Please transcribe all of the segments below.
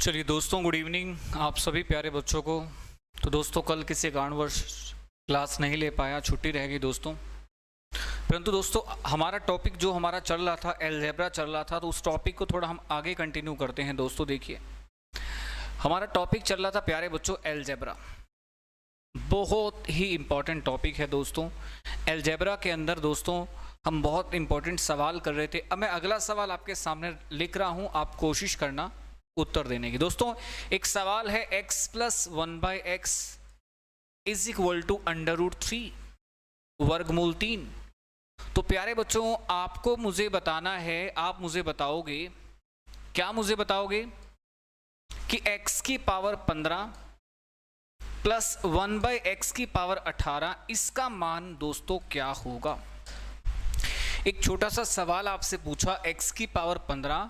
चलिए दोस्तों, good evening आप सभी प्यारे बच्चों को। तो दोस्तों, कल किसी कारणवश क्लास नहीं ले पाया, छुट्टी रह गई दोस्तों। परंतु दोस्तों, हमारा टॉपिक जो हमारा चल रहा था, अलजेब्रा चल रहा था, तो उस टॉपिक को थोड़ा हम आगे कंटिन्यू करते हैं। दोस्तों देखिए, हमारा टॉपिक चल रहा था प्यारे बच्चों अलजेब्रा। बहुत ही इम्पॉर्टेंट टॉपिक है दोस्तों। अलजेब्रा के अंदर दोस्तों हम बहुत इंपॉर्टेंट सवाल कर रहे थे। अब मैं अगला सवाल आपके सामने लिख रहा हूँ, आप कोशिश करना उत्तर देने की। दोस्तों एक सवाल है, x plus 1/x is equal to √3 वर्गमूल 3। तो प्यारे बच्चों, आपको मुझे बताना है, आप मुझे बताओगे, क्या मुझे बताओगे कि x की पावर 15 प्लस 1/x की पावर 18 इसका मान दोस्तों क्या होगा। एक छोटा सा सवाल आपसे पूछा, x की पावर 15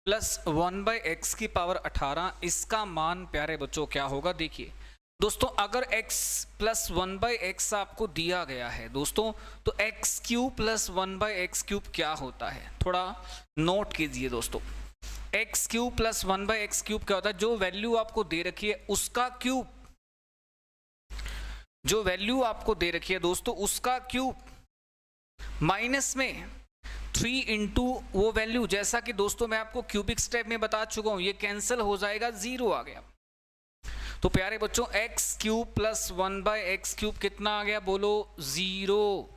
प्लस 1/x की पावर 18 इसका मान प्यारे बच्चों क्या होगा। देखिए दोस्तों, अगर x प्लस 1/x आपको दिया गया है दोस्तों, तो x cube plus 1/x cube क्या होता है, थोड़ा नोट कीजिए दोस्तों। x cube plus 1/x cube क्या होता है, जो वैल्यू आपको दे रखी है उसका क्यूब, जो वैल्यू आपको दे रखी है दोस्तों उसका क्यूब माइनस में 3 इंटू वो वैल्यू, जैसा कि दोस्तों मैं आपको क्यूबिक स्टेप में बता चुका हूं, ये कैंसिल हो जाएगा, 0 आ गया। तो प्यारे बच्चों x cube plus 1/x cube कितना आ गया, बोलो 0।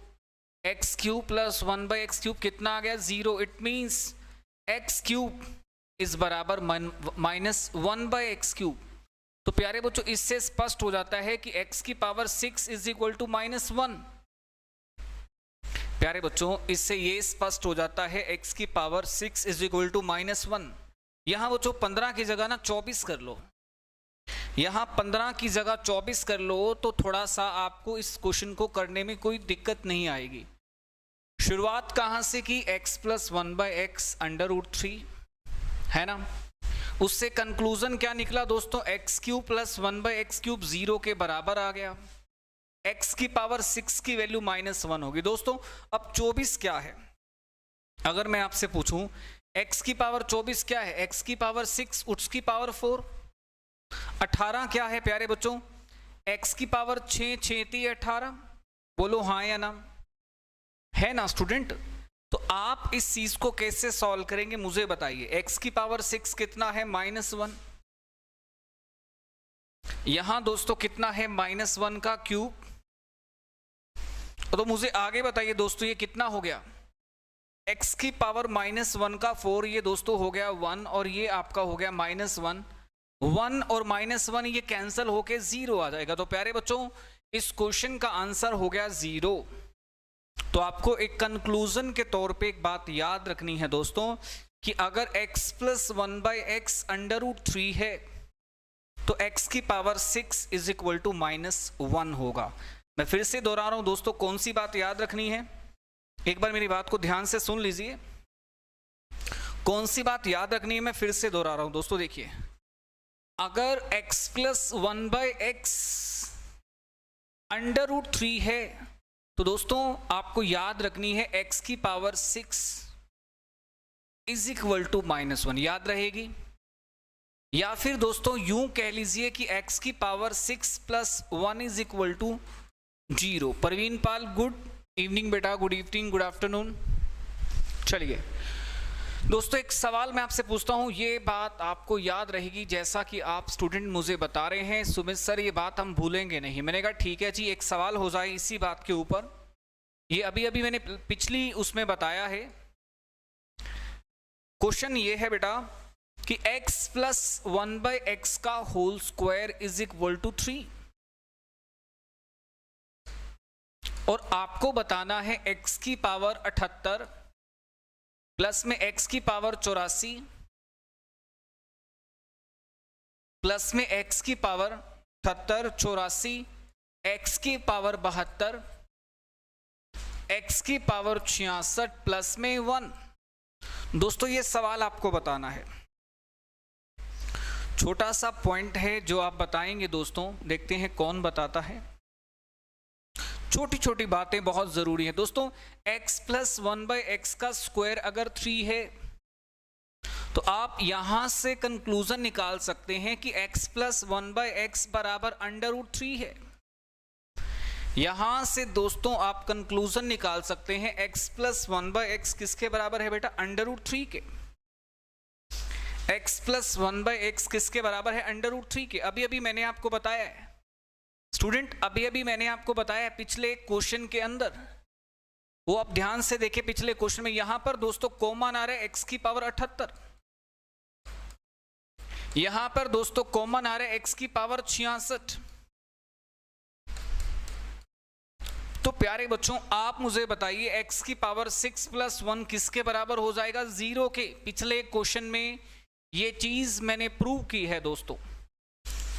x cube plus 1/x cube कितना आ गया, 0। It means x cube is बराबर माइनस 1/x क्यूब। तो प्यारे बच्चों, इससे स्पष्ट हो जाता है कि x की पावर 6 इज इक्वल टू -1। प्यारे बच्चों, इससे ये स्पष्ट हो जाता है x की पावर 6 इज इक्वल टू -1। यहां बच्चों 15 की जगह ना 24 कर लो, यहां 15 की जगह 24 कर लो, तो थोड़ा सा आपको इस क्वेश्चन को करने में कोई दिक्कत नहीं आएगी। शुरुआत कहां से की, x प्लस 1/x √3 है ना, उससे कंक्लूजन क्या निकला दोस्तों, x cube plus 1/x cube 0 के बराबर आ गया। x की पावर 6 की वैल्यू -1 होगी। दोस्तों अब 24 क्या है, अगर मैं आपसे पूछूं x की पावर 24 क्या है, x की पावर 6 उसकी पावर 4। 18 क्या है प्यारे बच्चों, x की पावर 6 6 18। बोलो हाँ या ना, है ना स्टूडेंट। तो आप इस चीज को कैसे सॉल्व करेंगे मुझे बताइए। x की पावर 6 कितना है, -1। यहां दोस्तों कितना है, -1 का क्यूब। तो मुझे आगे बताइए दोस्तों, ये कितना हो गया, x की पावर -1 का 4, ये दोस्तों हो गया 1, और ये आपका हो गया -1। 1 और -1 ये कैंसिल होके 0 आ जाएगा। तो प्यारे बच्चों, इस क्वेश्चन का आंसर हो गया 0। तो आपको एक कंक्लूजन के तौर पे एक बात याद रखनी है दोस्तों, कि अगर x प्लस 1/x √3 है तो x की पावर 6 इज इक्वल टू -1 होगा। मैं फिर से दोहरा रहा हूं दोस्तों, कौन सी बात याद रखनी है, एक बार मेरी बात को ध्यान से सुन लीजिए। कौन सी बात याद रखनी है, मैं फिर से दोहरा रहा हूं दोस्तों। देखिए, अगर x प्लस 1/x √3 है तो दोस्तों आपको याद रखनी है x की पावर 6 इज इक्वल टू -1, याद रहेगी। या फिर दोस्तों यूं कह लीजिए कि x की power 6 plus 1 is equal to 0। Parveen Pal, good evening बेटा, गुड इवनिंग, गुड आफ्टरनून। चलिए दोस्तों, एक सवाल मैं आपसे पूछता हूं, ये बात आपको याद रहेगी, जैसा कि आप स्टूडेंट मुझे बता रहे हैं सुमित सर ये बात हम भूलेंगे नहीं। मैंने कहा ठीक है जी, एक सवाल हो जाए इसी बात के ऊपर। ये अभी अभी मैंने पिछली उसमें बताया है। क्वेश्चन ये है बेटा कि x प्लस 1/x का whole square is equal to 3, और आपको बताना है x की पावर 78 प्लस में x की पावर 84 प्लस में x की पावर 78 84 x की पावर 72 x की पावर 66 प्लस में 1। दोस्तों ये सवाल आपको बताना है, छोटा सा पॉइंट है जो आप बताएंगे दोस्तों, देखते हैं कौन बताता है। छोटी छोटी बातें बहुत जरूरी है दोस्तों। x प्लस 1/x का स्क्वायर अगर 3 है तो आप यहां से कंक्लूजन निकाल सकते हैं कि x प्लस 1/x बराबर √3 है। यहां से दोस्तों आप कंक्लूजन निकाल सकते हैं x प्लस 1/x किसके बराबर है बेटा? √3 के। x प्लस 1/x किसके बराबर है? √3 के। अभी अभी मैंने आपको बताया है स्टूडेंट, अभी अभी मैंने आपको बताया है पिछले क्वेश्चन के अंदर, वो आप ध्यान से देखें पिछले क्वेश्चन में। यहां पर दोस्तों कॉमन आ रहा है x की पावर 78, यहां पर दोस्तों कॉमन आ रहा है x की पावर 66। तो प्यारे बच्चों आप मुझे बताइए x की पावर 6 + 1 किसके बराबर हो जाएगा? 0 के। पिछले क्वेश्चन में ये चीज मैंने प्रूव की है दोस्तों।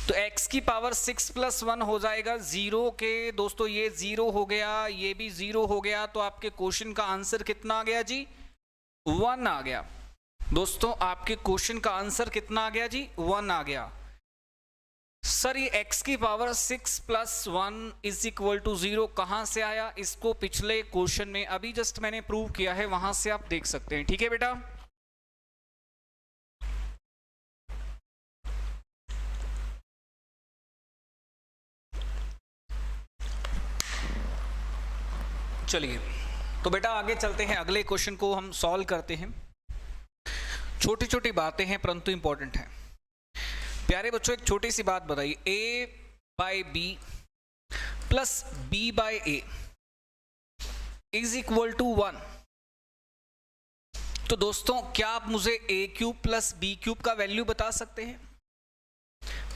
तो x की पावर 6 + 1 हो जाएगा 0 के। दोस्तों ये 0 हो गया, ये भी 0 हो गया, तो आपके क्वेश्चन का आंसर कितना आ गया जी? 1 आ गया। दोस्तों आपके क्वेश्चन का आंसर कितना आ गया जी? 1 आ गया। सर ये x की पावर 6 + 1 = 0 कहां से आया? इसको पिछले क्वेश्चन में अभी जस्ट मैंने प्रूव किया है, वहां से आप देख सकते हैं। ठीक है बेटा, चलिए तो बेटा आगे चलते हैं, अगले क्वेश्चन को हम सॉल्व करते हैं। छोटी छोटी बातें हैं परंतु इंपॉर्टेंट है। प्यारे बच्चों एक छोटी सी बात बताइए, a/b + b/a = 1। तो दोस्तों क्या आप मुझे a³ + b³ का वैल्यू बता सकते हैं?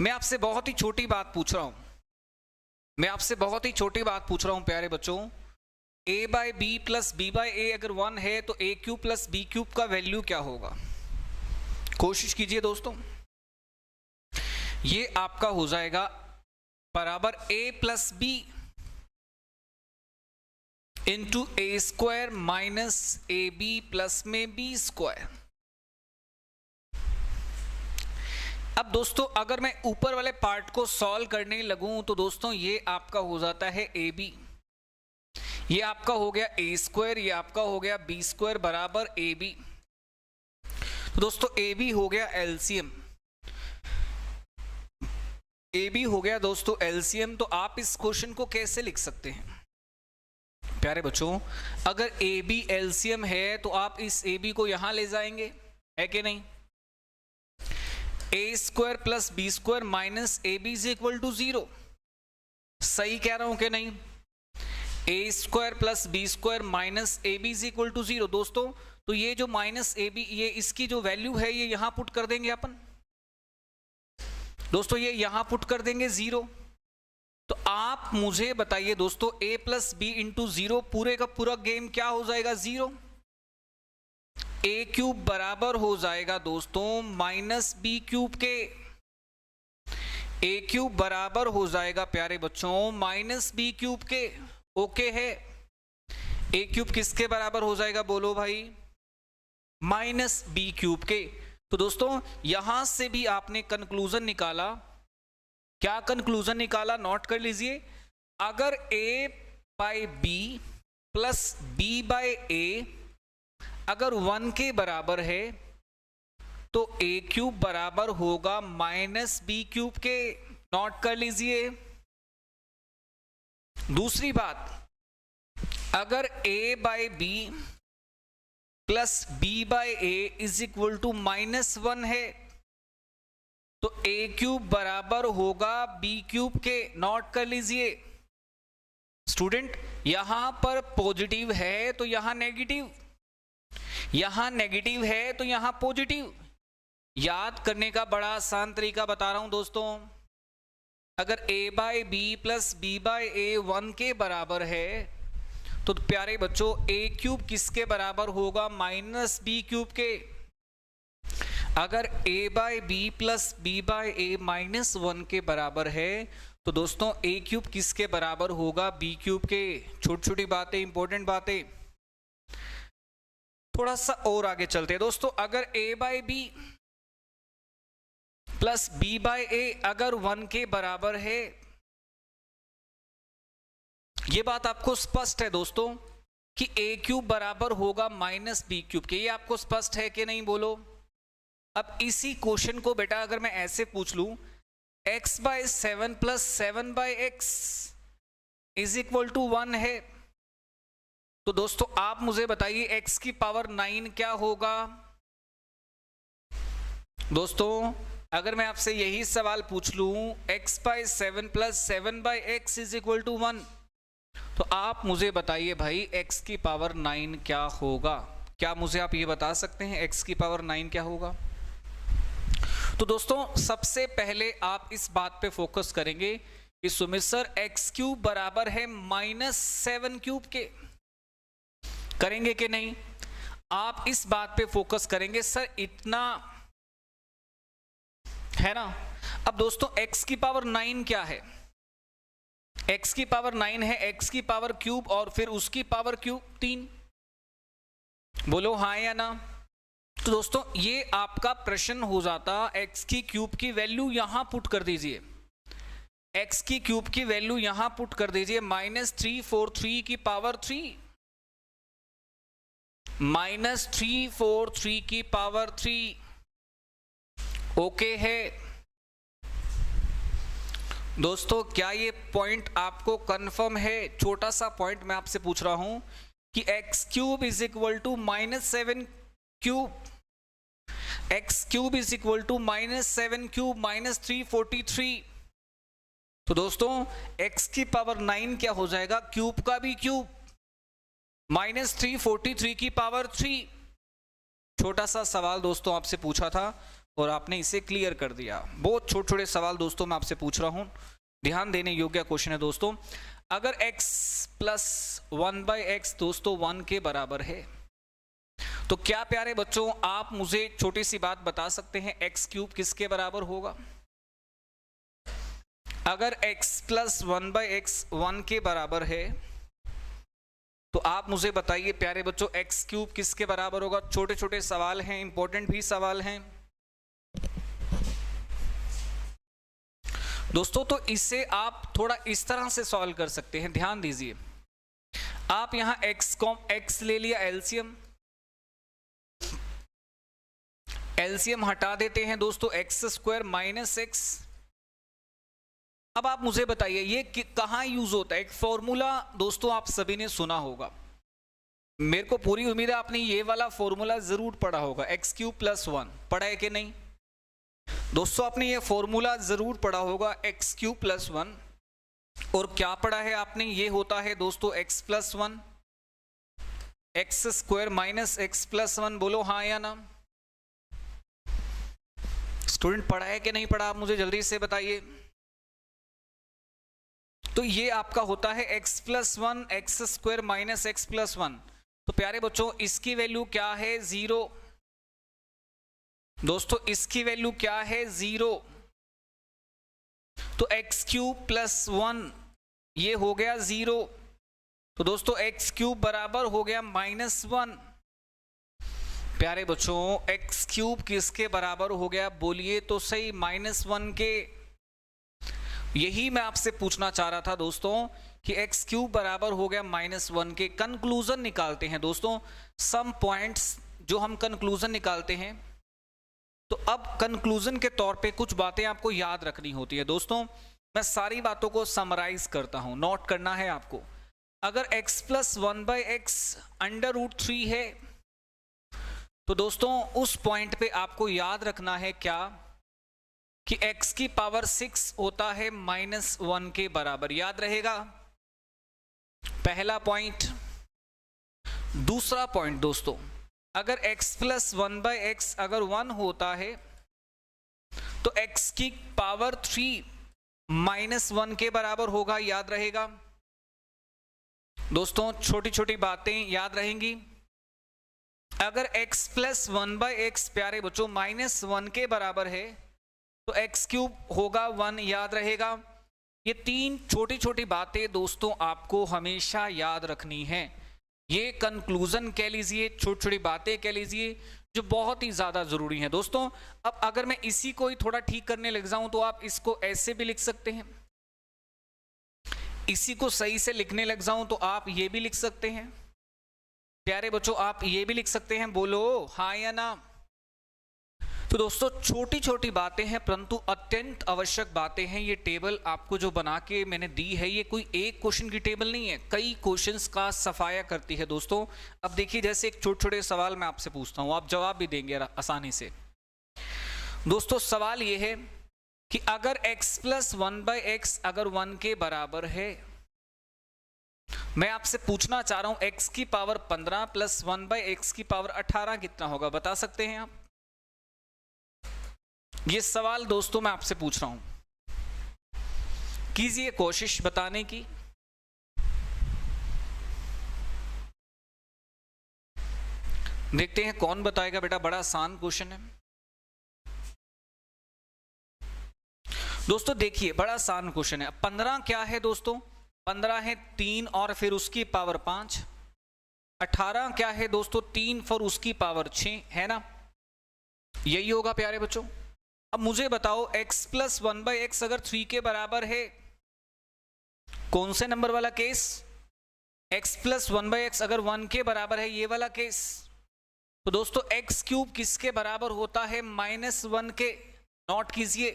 मैं आपसे बहुत ही छोटी बात पूछ रहा हूं, मैं आपसे बहुत ही छोटी बात पूछ रहा हूं प्यारे बच्चों। a/b + b/a अगर 1 है तो a³ + b³ का वैल्यू क्या होगा? कोशिश कीजिए दोस्तों। ये आपका हो जाएगा बराबर a + b × a² - ab plus में b²। अब दोस्तों अगर मैं ऊपर वाले पार्ट को सॉल्व करने लगूं तो दोस्तों ये आपका हो जाता है ab, ये आपका हो गया a², ये आपका हो गया b² बराबर ab। तो दोस्तों ab हो गया एलसीएम, ab हो गया दोस्तों एलसीएम। तो आप इस क्वेश्चन को कैसे लिख सकते हैं प्यारे बच्चों? अगर ab एलसीएम है तो आप इस ab को यहां ले जाएंगे, है कि नहीं? a² + b² - ab = 0। सही कह रहा हूं कि नहीं? a² + b² - ab = 0। दोस्तों तो ये जो -ab, ये इसकी जो वैल्यू है ये यहां पुट कर देंगे अपन। दोस्तों ये यहां पुट कर देंगे 0। तो आप मुझे बताइए दोस्तों a + b × 0 पूरे का पूरा गेम क्या हो जाएगा? 0। a³ बराबर हो जाएगा दोस्तों -b³ के। a³ बराबर हो जाएगा प्यारे बच्चों -b³ के। ओके है, a³ किसके बराबर हो जाएगा बोलो भाई? -b³ के। तो दोस्तों यहां से भी आपने कंक्लूजन निकाला। क्या कंक्लूजन निकाला? नोट कर लीजिए। अगर a/b + b/a अगर 1 के बराबर है तो a³ बराबर होगा -b³ के। नोट कर लीजिए। दूसरी बात, अगर a/b + b/a = -1 है तो a³ बराबर होगा b³ के। नोट कर लीजिए स्टूडेंट, यहां पर पॉजिटिव है तो यहां नेगेटिव, यहां नेगेटिव है तो यहां पॉजिटिव। याद करने का बड़ा आसान तरीका बता रहा हूं दोस्तों। अगर a/b + b/a 1 के बराबर है तो प्यारे बच्चों a³ किसके बराबर होगा? -b³ के। अगर a/b + b/a -1 के बराबर है तो दोस्तों a³ किसके बराबर होगा? b³ के। छोटी छोटी बातें, इंपॉर्टेंट बातें। थोड़ा सा और आगे चलते हैं दोस्तों। अगर a/b + b/a अगर 1 के बराबर है, ये बात आपको स्पष्ट है दोस्तों कि a³ बराबर होगा -b³ के। ये आपको स्पष्ट है कि नहीं बोलो? अब इसी क्वेश्चन को बेटा अगर मैं ऐसे पूछ लूं, x by 7 plus 7 by X is equal to 1 है, तो दोस्तों आप मुझे बताइए x की पावर 9 क्या होगा। दोस्तों अगर मैं आपसे यही सवाल पूछ लूं, x by 7 plus 7 by X is equal to 1, तो आप मुझे बताइए भाई x की पावर 9 क्या होगा। क्या मुझे आप ये बता सकते हैं x की पावर 9 क्या होगा? तो दोस्तों सबसे पहले आप इस बात पे फोकस करेंगे कि सुमित सर एक्स क्यूब बराबर है -7 क्यूब के, करेंगे कि नहीं? आप इस बात पे फोकस करेंगे सर इतना है ना। अब दोस्तों x की पावर 9 क्या है? x की पावर 9 है x की पावर क्यूब और फिर उसकी पावर क्यूब 3, बोलो हाँ या ना। तो दोस्तों ये आपका प्रश्न हो जाता, x की क्यूब की वैल्यू यहां पुट कर दीजिए, x की क्यूब की वैल्यू यहां पुट कर दीजिए, -343 की पावर 3, -343 की पावर 3, ओके है दोस्तों? क्या ये पॉइंट आपको कंफर्म है? छोटा सा पॉइंट मैं आपसे पूछ रहा हूं कि x cube is equal to -7 cube, x cube is equal to -7 cube -343, तो दोस्तों x की पावर 9 क्या हो जाएगा? क्यूब का भी क्यूब, -343 की पावर 3। छोटा सा सवाल दोस्तों आपसे पूछा था और आपने इसे क्लियर कर दिया। बहुत छोटे छोटे सवाल दोस्तों मैं आपसे पूछ रहा हूं, ध्यान देने योग्य क्वेश्चन है दोस्तों। अगर x प्लस 1 बाय एक्स दोस्तों 1 के बराबर है, तो क्या प्यारे बच्चों आप मुझे छोटी सी बात बता सकते हैं x क्यूब किसके बराबर होगा? अगर x प्लस 1 बाय एक्स 1 के बराबर है, तो आप मुझे बताइए प्यारे बच्चों x क्यूब किसके बराबर होगा? छोटे छोटे सवाल हैं, इंपॉर्टेंट भी सवाल हैं दोस्तों। तो इसे आप थोड़ा इस तरह से सॉल्व कर सकते हैं, ध्यान दीजिए। आप यहां x ले लिया, एलसीएम हटा देते हैं दोस्तों, x² माइनस x। अब आप मुझे बताइए ये कहां यूज होता है? एक फॉर्मूला दोस्तों आप सभी ने सुना होगा, मेरे को पूरी उम्मीद है आपने ये वाला फॉर्मूला जरूर पढ़ा होगा, x³ + 1 पढ़ा है कि नहीं दोस्तों? आपने ये फॉर्मूला जरूर पढ़ा होगा x³ + 1, और क्या पढ़ा है आपने? ये होता है दोस्तों x + 1, x² माइनस x + 1, बोलो हाँ या ना। स्टूडेंट पढ़ा है कि नहीं पढ़ा? आप मुझे जल्दी से बताइए। तो ये आपका होता है x + 1, x² माइनस x + 1। तो प्यारे बच्चों इसकी वैल्यू क्या है? 0 दोस्तों, इसकी वैल्यू क्या है? 0। तो x³ + 1 ये हो गया 0, तो दोस्तों x³ बराबर हो गया -1। प्यारे बच्चों x³ किसके बराबर हो गया? बोलिए तो सही, -1 के। यही मैं आपसे पूछना चाह रहा था दोस्तों कि x³ बराबर हो गया -1 के। कंक्लूजन निकालते हैं दोस्तों, सम पॉइंट्स जो हम कंक्लूजन निकालते हैं, तो अब कंक्लूजन के तौर पे कुछ बातें आपको याद रखनी होती है दोस्तों। मैं सारी बातों को समराइज करता हूं, नोट करना है आपको। अगर x + 1 बाय एक्स √3 है, तो दोस्तों उस पॉइंट पे आपको याद रखना है क्या कि x की पावर 6 होता है -1 के बराबर, याद रहेगा पहला पॉइंट। दूसरा पॉइंट दोस्तों, अगर x + 1 बाय एक्स अगर 1 होता है, तो x की पावर 3 -1 के बराबर होगा, याद रहेगा दोस्तों। छोटी छोटी बातें याद रहेंगी। अगर x + 1 बाय एक्स प्यारे बच्चों -1 के बराबर है, तो x³ होगा 1, याद रहेगा। ये 3 छोटी छोटी बातें दोस्तों आपको हमेशा याद रखनी है। ये कंक्लूजन कह लीजिए, छोटी छोटी बातें कह लीजिए, जो बहुत ही ज्यादा जरूरी है दोस्तों। अब अगर मैं इसी को ही थोड़ा ठीक करने लग जाऊं, तो आप इसको ऐसे भी लिख सकते हैं, इसी को सही से लिखने लग जाऊं तो आप ये भी लिख सकते हैं। प्यारे बच्चों आप ये भी लिख सकते हैं, बोलो हाँ या ना। तो दोस्तों छोटी छोटी बातें हैं परंतु अत्यंत आवश्यक बातें हैं। ये टेबल आपको जो बना के मैंने दी है ये कोई एक क्वेश्चन की टेबल नहीं है, कई क्वेश्चंस का सफाया करती है दोस्तों। अब देखिए जैसे एक छोटे छोटे सवाल मैं आपसे पूछता हूँ, आप जवाब भी देंगे आसानी से। दोस्तों सवाल ये है कि अगर x प्लस 1/x अगर 1 के बराबर है, मैं आपसे पूछना चाह रहा हूं x की पावर 15 प्लस 1/x की पावर 18 कितना होगा, बता सकते हैं आप? ये सवाल दोस्तों मैं आपसे पूछ रहा हूं, कीजिए कोशिश बताने की। देखते हैं कौन बताएगा बेटा, बड़ा आसान क्वेश्चन है दोस्तों। देखिए बड़ा आसान क्वेश्चन है। 15 क्या है दोस्तों? 15 है 3 और फिर उसकी पावर 5। 18 क्या है दोस्तों? 3 और उसकी पावर 6, है ना? यही होगा प्यारे बच्चों। अब मुझे बताओ x प्लस 1/x अगर 3 के बराबर है, कौन से नंबर वाला केस? x प्लस 1/x अगर 1 के बराबर है, ये वाला केस। तो दोस्तों x क्यूब किसके बराबर होता है? -1 के। नोट कीजिए,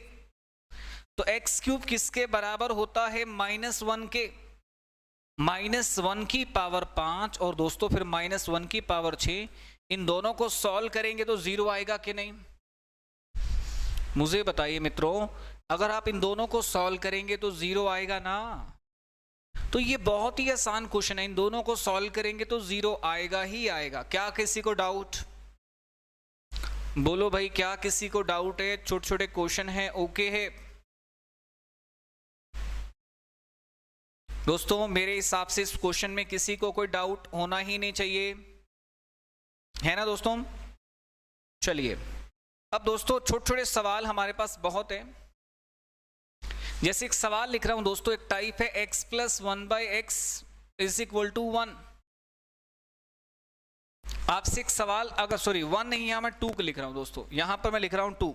तो x क्यूब किसके बराबर होता है? -1 के। -1 की पावर 5 और दोस्तों फिर -1 की पावर 6, इन दोनों को सॉल्व करेंगे तो 0 आएगा कि नहीं? मुझे बताइए मित्रों, अगर आप इन दोनों को सॉल्व करेंगे तो 0 आएगा ना? तो ये बहुत ही आसान क्वेश्चन है, इन दोनों को सॉल्व करेंगे तो 0 आएगा ही आएगा। क्या किसी को डाउट? बोलो भाई, क्या किसी को डाउट है? छोटे छोटे क्वेश्चन है, ओके है दोस्तों। मेरे हिसाब से इस क्वेश्चन में किसी को कोई डाउट होना ही नहीं चाहिए, है ना दोस्तों? चलिए अब दोस्तों छोटे छोटे सवाल हमारे पास बहुत है। जैसे एक सवाल लिख रहा हूं दोस्तों, एक टाइप है x plus 1/x is equal to 1। आपसे एक सवाल, अगर सॉरी 1 नहीं, यहां मैं 2 को लिख रहा हूं दोस्तों, यहां पर मैं लिख रहा हूं 2।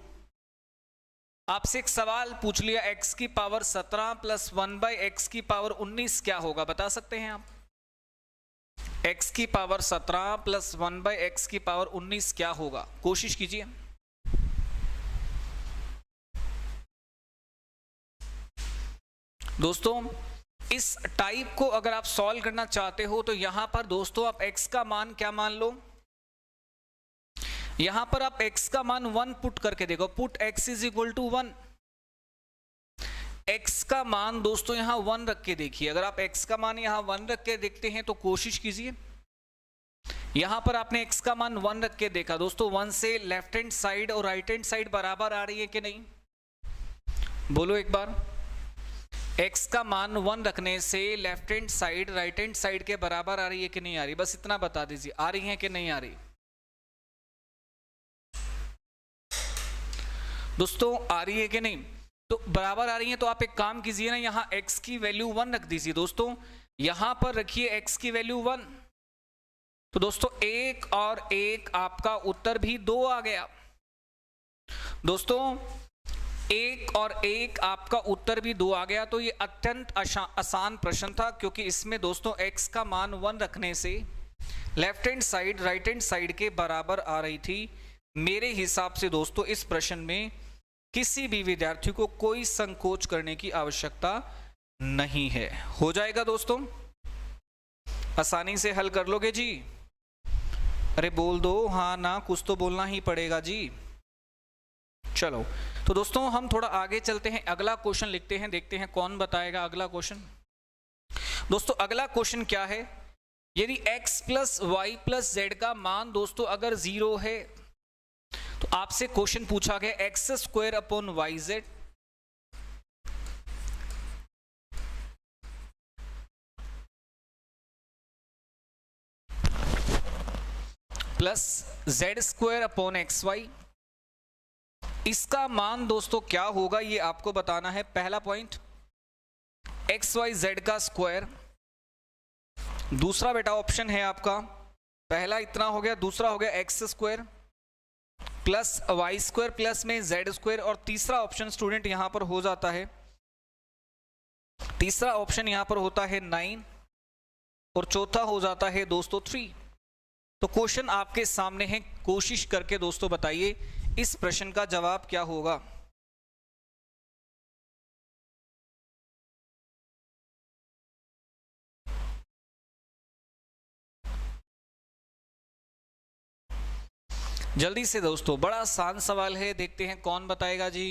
आपसे एक सवाल पूछ लिया x की पावर 17 प्लस 1/x की पावर 19 क्या होगा, बता सकते हैं आप? x की पावर 17 प्लस 1/x की पावर 19 क्या होगा? कोशिश कीजिए। दोस्तों इस टाइप को अगर आप सॉल्व करना चाहते हो तो यहां पर दोस्तों आप x का मान क्या मान लो, यहां पर आप x का मान 1 पुट करके देखो। Put x is equal to 1। x का मान दोस्तों यहां 1 रख के देखिए। अगर आप x का मान यहां 1 रख के देखते हैं तो कोशिश कीजिए। यहां पर आपने x का मान 1 रख के देखा दोस्तों, 1 से लेफ्ट हैंड साइड और राइट हैंड साइड बराबर आ रही है कि नहीं? बोलो एक बार। x का मान 1 रखने से left hand side right hand side के बराबर आ रही है कि नहीं आ रही? बस इतना बता दीजिए, आ रही है कि नहीं आ रही? दोस्तों आ रही है कि नहीं? तो बराबर आ रही है तो आप एक काम कीजिए ना, यहां x की वैल्यू 1 रख दीजिए दोस्तों। यहां पर रखिए x की वैल्यू 1। तो दोस्तों 1 और 1 आपका उत्तर भी 2 आ गया। दोस्तों 1 और 1 आपका उत्तर भी 2 आ गया। तो ये अत्यंत आसान प्रश्न था, क्योंकि इसमें दोस्तों x का मान 1 रखने से left hand side right hand side के बराबर आ रही थी। मेरे हिसाब से दोस्तों इस प्रश्न में किसी भी विद्यार्थी को कोई संकोच करने की आवश्यकता नहीं है। हो जाएगा दोस्तों, आसानी से हल कर लोगे जी? अरे बोल दो हाँ ना, कुछ तो बोलना ही पड़ेगा जी। चलो तो दोस्तों हम थोड़ा आगे चलते हैं, अगला क्वेश्चन लिखते हैं, देखते हैं कौन बताएगा अगला क्वेश्चन। दोस्तों अगला क्वेश्चन क्या है? यदि x plus Y plus Z का मान दोस्तों अगर 0 है तो आपसे क्वेश्चन पूछा गया X square upon Y Z plus Z square upon X Y, इसका मान दोस्तों क्या होगा ये आपको बताना है। पहला पॉइंट एक्स वाई जेड का स्क्वायर, दूसरा बेटा ऑप्शन है आपका, पहला इतना हो गया, दूसरा हो गया X square plus Y square plus में जेड स्क्वायर, और तीसरा ऑप्शन स्टूडेंट यहां पर हो जाता है, तीसरा ऑप्शन यहां पर होता है 9 और चौथा हो जाता है दोस्तों 3। तो क्वेश्चन आपके सामने है, कोशिश करके दोस्तों बताइए इस प्रश्न का जवाब क्या होगा? जल्दी से दोस्तों, बड़ा आसान सवाल है, देखते हैं कौन बताएगा जी।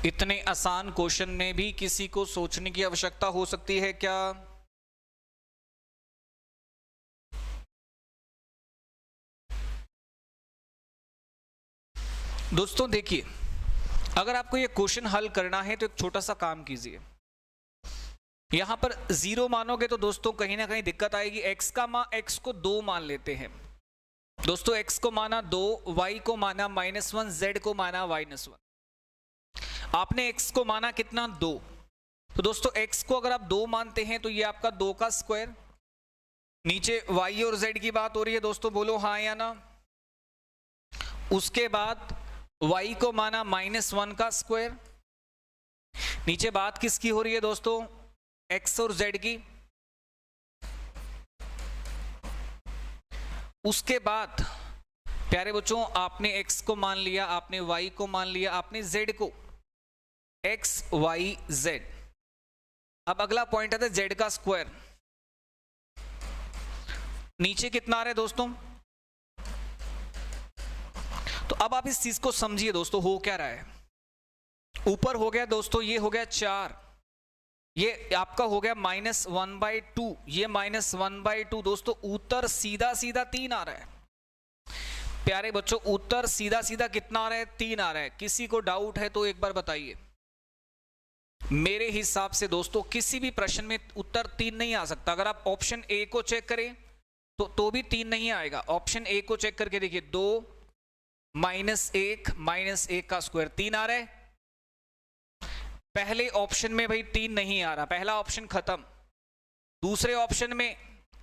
इतने आसान क्वेश्चन में भी किसी को सोचने की आवश्यकता हो सकती है क्या? दोस्तों देखिए, अगर आपको ये क्वेश्चन हल करना है तो एक छोटा सा काम कीजिए। यहां पर 0 मानोगे तो दोस्तों कहीं ना कहीं दिक्कत आएगी। x को 2 मान लेते हैं दोस्तों। x को माना 2, y को माना -1, z को माना -1। आपने x को माना कितना? 2। तो दोस्तों x को अगर आप 2 मानते हैं तो ये आपका 2 का स्क्वायर। नीचे y और z की बात हो रही है दोस्तों, बोलो हाँ या ना। उसके बाद y को माना -1 का स्क्वायर। नीचे बात किसकी हो रही है दोस्तों? x और z की। उसके बाद प्यारे बच्चों, आपने x को मान लिया, आपने y को मान लिया, आपने z को, x y z। अब अगला पॉइंट आता है z का स्क्वायर। नीचे कितना आ रहा है दोस्तों? तो अब आप इस चीज को समझिए दोस्तों, हो क्या रहा है। ऊपर हो गया दोस्तों, ये हो गया 4, ये आपका हो गया -1/2, ये -1/2 दोस्तों। उत्तर सीधा सीधा 3 आ रहा है। प्यारे बच्चों, उत्तर सीधा सीधा कितना आ रहा है? 3 आ रहा है। किसी को डाउट है तो एक बार बताइए। मेरे हिसाब से दोस्तों किसी भी प्रश्न में उत्तर 3 नहीं आ सकता। अगर आप ऑप्शन ए को चेक करें तो भी 3 नहीं आएगा। ऑप्शन ए को चेक करके देखिए, 2 -1 का स्क्वायर 3 आ रहा है। पहले ऑप्शन में भाई 3 नहीं आ रहा, पहला ऑप्शन खत्म। दूसरे ऑप्शन में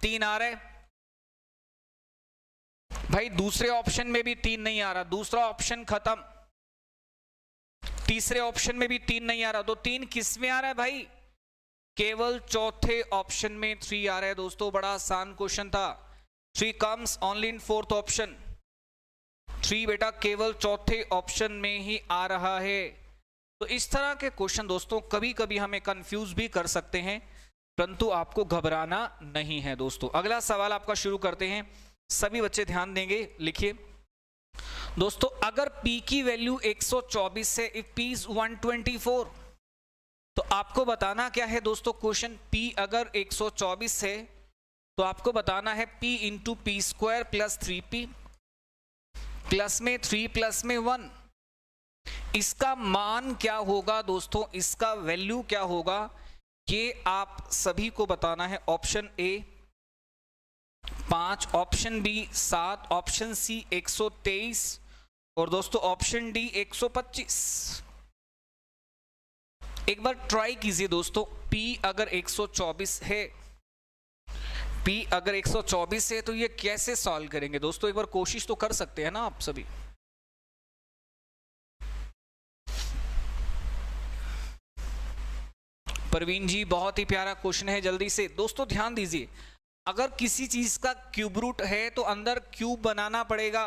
3 आ रहा है भाई, दूसरे ऑप्शन में भी 3 नहीं आ रहा, दूसरा ऑप्शन खत्म। तीसरे ऑप्शन में भी 3 नहीं आ रहा, तो 3 किस में आ रहा है भाई? केवल चौथे ऑप्शन में 3 आ रहा है दोस्तों। बड़ा आसान क्वेश्चन था। 3 comes only in fourth option. 3 बेटा केवल चौथे ऑप्शन में ही आ रहा है। तो इस तरह के क्वेश्चन दोस्तों कभी कभी हमें कंफ्यूज भी कर सकते हैं, परंतु आपको घबराना नहीं है दोस्तों। अगला सवाल आपका शुरू करते हैं। सभी बच्चे ध्यान देंगे, लिखिए दोस्तों। अगर p की वैल्यू 124 है, इफ p इज 124, तो आपको बताना क्या है दोस्तों? क्वेश्चन p अगर 124 है तो आपको बताना है p into p² plus 3p, plus में 3 प्लस में 1। इसका मान क्या होगा दोस्तों? इसका वैल्यू क्या होगा? ये आप सभी को बताना है। Option A 5, option B 7, option C 123 और दोस्तों ऑप्शन डी 125। एक बार ट्राई कीजिए दोस्तों। P अगर 124 है, P अगर 124 है तो ये कैसे सॉल्व करेंगे दोस्तों? एक बार कोशिश तो कर सकते हैं ना आप सभी। परवीन जी, बहुत ही प्यारा क्वेश्चन है। जल्दी से दोस्तों ध्यान दीजिए। अगर किसी चीज का क्यूब रूट है तो अंदर क्यूब बनाना पड़ेगा।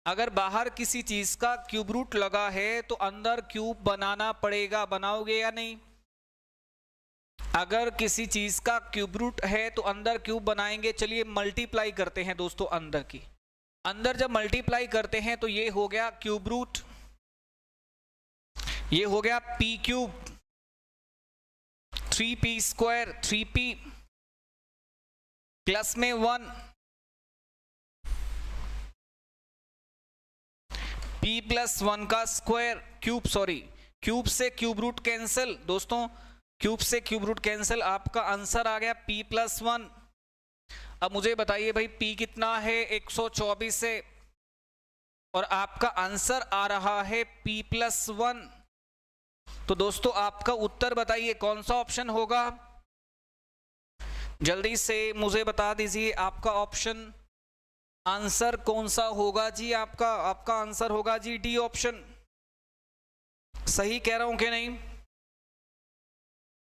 अगर बाहर किसी चीज का क्यूब रूट लगा है तो अंदर क्यूब बनाना पड़ेगा। बनाओगे या नहीं? अगर किसी चीज का क्यूब रूट है तो अंदर क्यूब बनाएंगे। चलिए मल्टीप्लाई करते हैं दोस्तों अंदर की। अंदर जब मल्टीप्लाई करते हैं तो ये हो गया क्यूब रूट, ये हो गया p cube, 3p² 3p plus में 1, p प्लस 1 का स्क्वायर, क्यूब से क्यूब रूट कैंसिल दोस्तों, क्यूब से क्यूब रूट कैंसिल। आपका आंसर आ गया p प्लस 1। अब मुझे बताइए भाई p कितना है? 124 है और आपका आंसर आ रहा है p प्लस 1। तो दोस्तों आपका उत्तर बताइए कौन सा ऑप्शन होगा? जल्दी से मुझे बता दीजिए आपका ऑप्शन आंसर कौन सा होगा जी? आपका आंसर होगा जी डी ऑप्शन। सही कह रहा हूं कि नहीं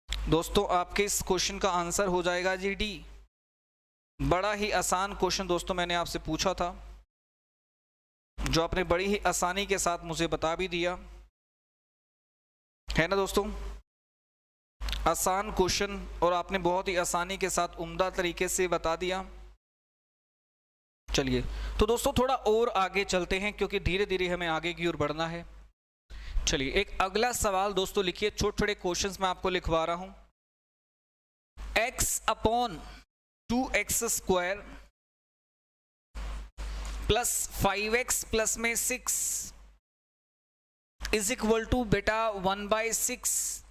दोस्तों? आपके इस क्वेश्चन का आंसर हो जाएगा जी डी। बड़ा ही आसान क्वेश्चन दोस्तों मैंने आपसे पूछा था। जो आपने बड़ी ही आसानी के साथ मुझे बता भी दिया है ना दोस्तों। आसान क्वेश्चन और आपने बहुत ही आसानी के साथ उम्दा तरीके से बता दिया। चलिए तो दोस्तों थोड़ा और आगे चलते हैं क्योंकि धीरे धीरे हमें आगे की ओर बढ़ना है। चलिए एक अगला सवाल दोस्तों लिखिए, छोटे छोटे क्वेश्चंस मैं आपको लिखवा रहा हूं। x/2x² प्लस 5x प्लस में 6 इज इक्वल टू बेटा 1/6।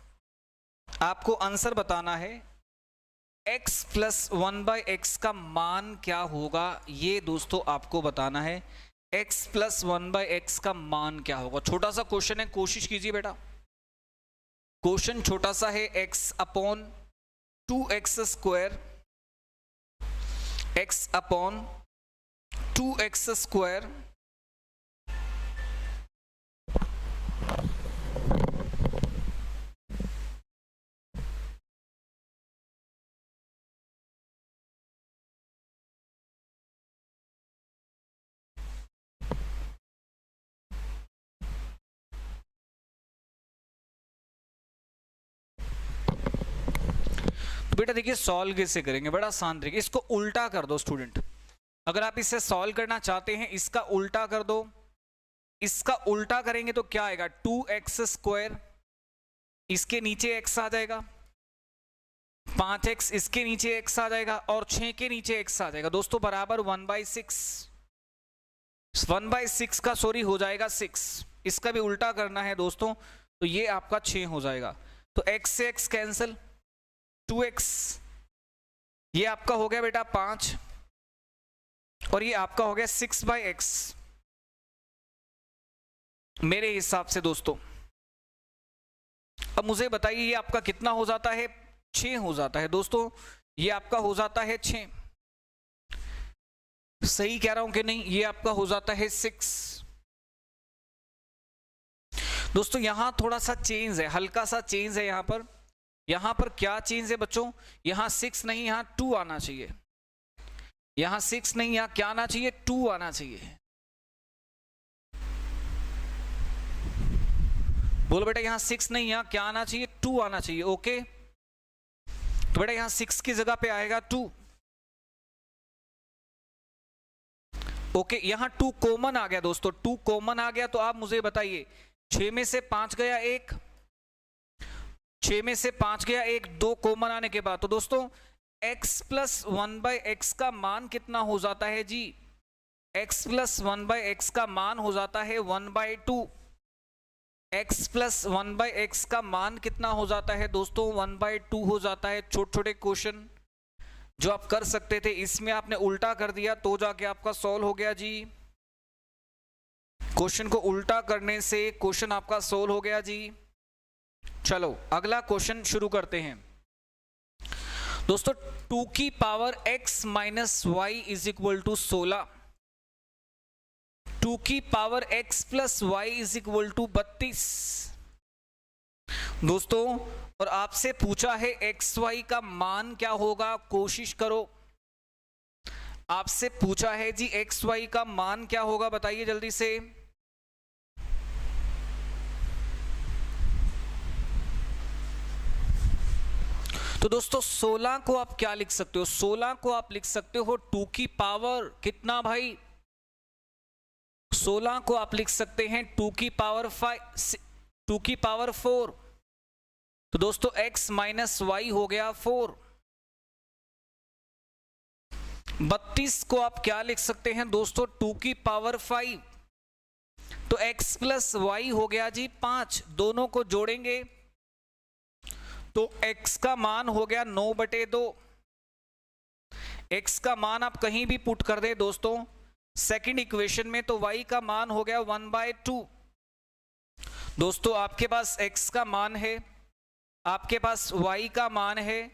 आपको आंसर बताना है x प्लस 1/x का मान क्या होगा, ये दोस्तों आपको बताना है। x प्लस 1/x का मान क्या होगा। छोटा सा क्वेश्चन है, कोशिश कीजिए बेटा। क्वेश्चन छोटा सा है। x/2x², x/2x²। तो बेटा देखिए सॉल्व कैसे करेंगे, बड़ा आसान तरीके। इसको उल्टा कर दो स्टूडेंट। अगर आप इसे सॉल्व करना चाहते हैं इसका उल्टा कर दो। इसका उल्टा करेंगे तो क्या आएगा, 2x², इसके नीचे x आ जाएगा, 5x इसके नीचे x आ जाएगा और 6 के नीचे x आ जाएगा दोस्तों, बराबर 1/6। 1/6 का सॉरी हो जाएगा 6। इसका भी उल्टा करना है दोस्तों, तो ये आपका 6 हो जाएगा। तो x से x कैंसिल, 2x ये आपका हो गया बेटा 5 और ये आपका हो गया 6/x मेरे हिसाब से दोस्तों। अब मुझे बताइए ये आपका कितना हो जाता है, 6 हो जाता है दोस्तों। ये आपका हो जाता है 6, सही कह रहा हूं कि नहीं। ये आपका हो जाता है 6 दोस्तों। यहां थोड़ा सा चेंज है, हल्का सा चेंज है यहां पर। यहां पर क्या चेंज है बच्चों, यहां 6 नहीं यहां 2 आना चाहिए। यहां 6 नहीं यहां क्या आना चाहिए, 2 आना चाहिए। बोलो बेटा यहां 6 नहीं यहां क्या आना चाहिए, 2 आना चाहिए। ओके तो बेटा यहां 6 की जगह पे आएगा 2। ओके यहां 2 कॉमन आ गया दोस्तों, 2 कॉमन आ गया। तो आप मुझे बताइए 6 में से 5 गया 1, 6 में से 5 गया 1, 2 कॉमन आने के बाद तो दोस्तों x प्लस 1/x का मान कितना हो जाता है जी, x प्लस 1/x का मान हो जाता है 1/2। x प्लस 1/x का मान कितना हो जाता है दोस्तों, 1/2 हो जाता है। छोटे छोटे क्वेश्चन जो आप कर सकते थे इसमें आपने उल्टा कर दिया तो जाके आपका सॉल्व हो गया जी। क्वेश्चन को उल्टा करने से क्वेश्चन आपका सॉल्व हो गया जी। चलो अगला क्वेश्चन शुरू करते हैं दोस्तों। 2 की power x minus Y is equal to 16, 2 की power x plus Y is equal to 32 दोस्तों। और आपसे पूछा है एक्स वाई का मान क्या होगा, कोशिश करो। आपसे पूछा है जी एक्स वाई का मान क्या होगा, बताइए जल्दी से। तो दोस्तों 16 को आप क्या लिख सकते हो, 16 को आप लिख सकते हो 2 की पावर कितना भाई, 16 को आप लिख सकते हैं 2 की पावर 5, 2 की पावर 4। तो दोस्तों x माइनस वाई हो गया 4। 32 को आप क्या लिख सकते हैं दोस्तों, 2 की पावर 5। तो x प्लस वाई हो गया जी 5। दोनों को जोड़ेंगे तो x का मान हो गया 9/2। x का मान आप कहीं भी पुट कर दे दोस्तों सेकंड इक्वेशन में, तो y का मान हो गया 1/2। दोस्तों आपके पास x का मान है, आपके पास y का मान है,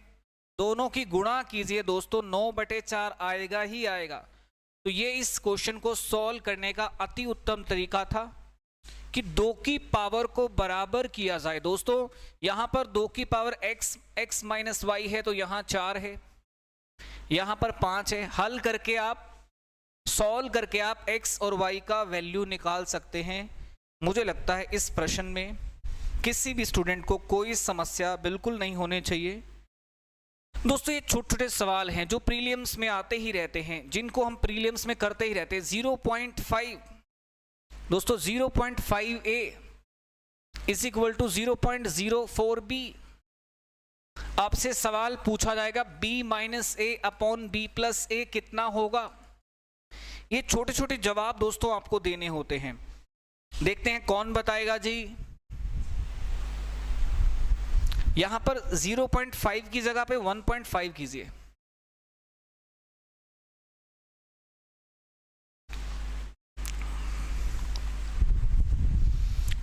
दोनों की गुणा कीजिए दोस्तों, 9/4 आएगा ही आएगा। तो ये इस क्वेश्चन को सॉल्व करने का अति उत्तम तरीका था कि 2 की पावर को बराबर किया जाए। दोस्तों यहां पर 2 की पावर x माइनस वाई है तो यहां 4 है, यहां पर 5 है। हल करके आप सॉल्व करके आप x और y का वैल्यू निकाल सकते हैं। मुझे लगता है इस प्रश्न में किसी भी स्टूडेंट को कोई समस्या बिल्कुल नहीं होनी चाहिए। दोस्तों ये छोटे छोटे सवाल हैं जो प्रीलिम्स में आते ही रहते हैं, जिनको हम प्रीलिम्स में करते ही रहते हैं। 0.5 दोस्तों 0.5a is equal to 0.04b। आपसे सवाल पूछा जाएगा b minus A upon B plus ए कितना होगा। ये छोटे छोटे जवाब दोस्तों आपको देने होते हैं। देखते हैं कौन बताएगा जी। यहां पर 0.5 की जगह पे 1.5 कीजिए।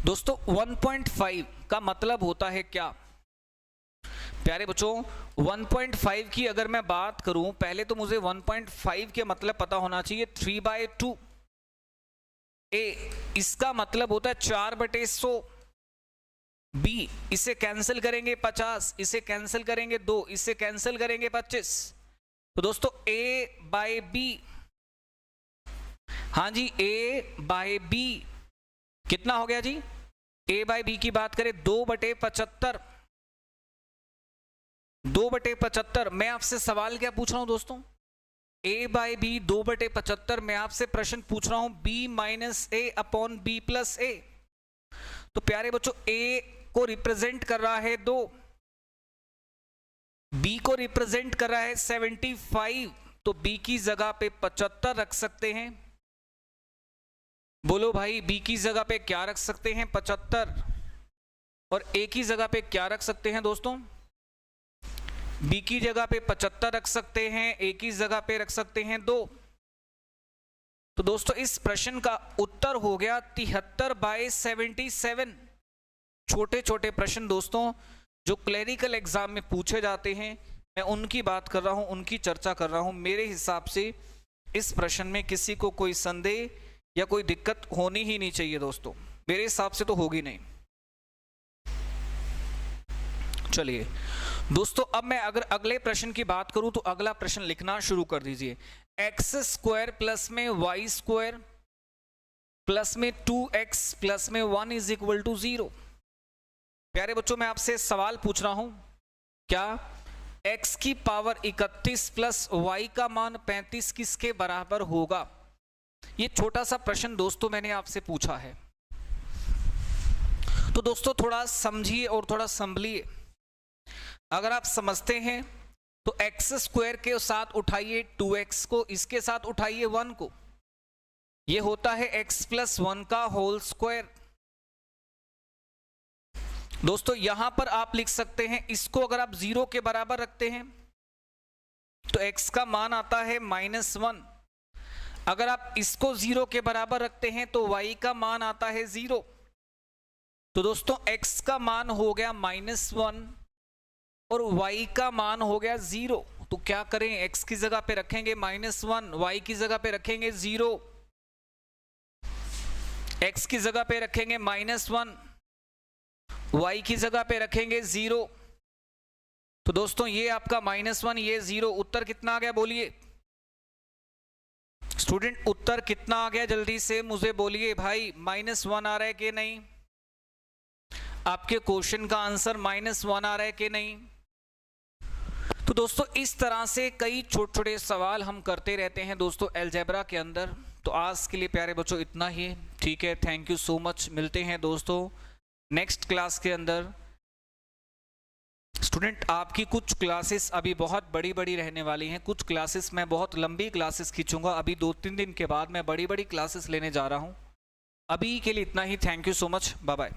दोस्तों 1.5 का मतलब होता है क्या प्यारे बच्चों? 1.5 की अगर मैं बात करूं, पहले तो मुझे 1.5 के मतलब पता होना चाहिए। 3/2 ए, इसका मतलब होता है 4/100। बी, इसे कैंसिल करेंगे 50, इसे कैंसिल करेंगे 2, इसे कैंसिल करेंगे 25। तो दोस्तों ए बाय बी, हाँ जी ए बाय बी कितना हो गया जी? ए बाय बी की बात करें 2/75। 2/75। मैं आपसे सवाल क्या पूछ रहा हूं दोस्तों? a by B 2/75। मैं आपसे प्रश्न पूछ रहा हूं b minus A upon B plus A. तो प्यारे बच्चों a को रिप्रेजेंट कर रहा है 2, b को रिप्रेजेंट कर रहा है 75। तो b की जगह पे 75 रख सकते हैं। बोलो भाई b की जगह पे क्या रख सकते हैं? 75। और a की जगह पे क्या रख सकते हैं दोस्तों? b की जगह पे 75 रख सकते हैं, a की जगह पे रख सकते हैं 2। तो दोस्तों इस प्रश्न का उत्तर हो गया 73/77। छोटे छोटे प्रश्न दोस्तों जो क्लरिकल एग्जाम में पूछे जाते हैं, मैं उनकी बात कर रहा हूं, उनकी चर्चा कर रहा हूं। मेरे हिसाब से इस प्रश्न में किसी को कोई संदेह या कोई दिक्कत होनी ही नहीं चाहिए दोस्तों। मेरे हिसाब से तो होगी नहीं। चलिए दोस्तों अब मैं अगर अगले प्रश्न की बात करूं तो अगला प्रश्न लिखना शुरू कर दीजिए। एक्स स्क्वायर प्लस में वाई स्क्वायर प्लस में 2x प्लस में 1 इज इक्वल टू 0। प्यारे बच्चों मैं आपसे सवाल पूछ रहा हूं, क्या x की पावर 31 प्लस y का मान 35 किसके बराबर होगा? ये छोटा सा प्रश्न दोस्तों मैंने आपसे पूछा है। तो दोस्तों थोड़ा समझिए और थोड़ा संभलिए। अगर आप समझते हैं तो एक्स स्क्वायर के साथ उठाइए 2x को, इसके साथ उठाइए 1 को, ये होता है x प्लस 1 का होल स्क्वायर। दोस्तों यहां पर आप लिख सकते हैं, इसको अगर आप 0 के बराबर रखते हैं तो x का मान आता है -1। अगर आप इसको 0 के बराबर रखते हैं तो y का मान आता है 0। तो दोस्तों x का मान हो गया -1 और y का मान हो गया 0। तो क्या करें, x की जगह पे रखेंगे -1, y की जगह पे रखेंगे 0, x की जगह पे रखेंगे -1, y की जगह पे रखेंगे 0। तो दोस्तों ये आपका -1, ये 0, उत्तर कितना आ गया बोलिए स्टूडेंट? उत्तर कितना आ गया जल्दी से मुझे बोलिए भाई। -1 आ रहा है कि नहीं? आपके क्वेश्चन का आंसर -1 आ रहा है कि नहीं? तो दोस्तों इस तरह से कई छोटे छोटे सवाल हम करते रहते हैं दोस्तों अलजेब्रा के अंदर। तो आज के लिए प्यारे बच्चों इतना ही, ठीक है। Thank you so much. मिलते हैं दोस्तों नेक्स्ट क्लास के अंदर। स्टूडेंट आपकी कुछ क्लासेस अभी बहुत बड़ी बड़ी रहने वाली हैं। कुछ क्लासेस मैं बहुत लंबी क्लासेस खींचूंगा। अभी 2-3 दिन के बाद मैं बड़ी बड़ी क्लासेस लेने जा रहा हूं। अभी के लिए इतना ही। Thank you so much. Bye bye.